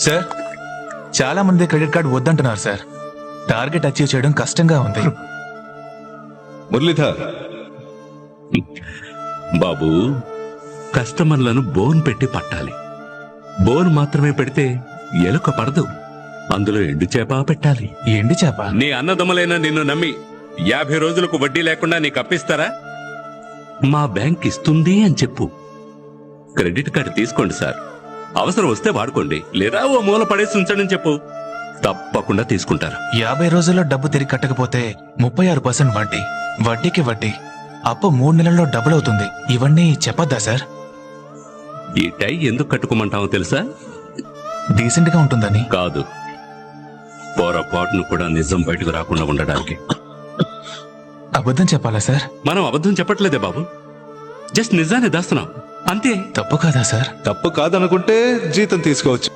Sir, చాలా మంది credit card వద్దంటున్నారు సార్. టార్గెట్ అచీవ్ చేయడం కష్టంగా ఉంది. మురళీధర్, బాబు, కస్టమర్లను బోన్ పెట్టి పట్టాలి. బోన్ మాత్రమే పెడితే ఎలుక పడదు. అందులో ఎండు చేప పెట్టాలి. ఎండి చేప? నీ అన్నదమ్ములైన నిన్ను నమ్మి 50 రోజులకు వడ్డీ లేకుండా నీకు అప్పిస్తారా? మా బ్యాంక్ ఇస్తుంది అని చెప్పు. క్రెడిట్ కార్డు తీసుకోండి సార్, అవసరం వస్తే వాడుకోండి, లేదా ఓ మూల పడేసి ఉంచండి చెప్పు. తప్పకుండా తీసుకుంటారు. 50 రోజుల్లో డబ్బు తిరిగి కట్టకపోతే 36% వడ్డీ, వడ్డీకి వడ్డీ, అప్పు 3 నెలల్లో డబుల్ అవుతుంది. ఇవన్నీ చెప్పొద్దా సార్? ఈ టై ఎందుకు కట్టుకోమంటావో తెలుసా? డీసెంట్ గా ఉంటుందని. కాదు, పొరపాటును కూడా నిజం బయటకు రాకుండా ఉండడానికి. అబద్ధం చెప్పాలా సార్? మనం అబద్ధం చెప్పట్లేదే బాబు, జస్ట్ నిజాన్ని దాస్తున్నాం అంతే. తప్పు కాదా సార్? తప్పు కాదనుకుంటే జీతం తీసుకోవచ్చు.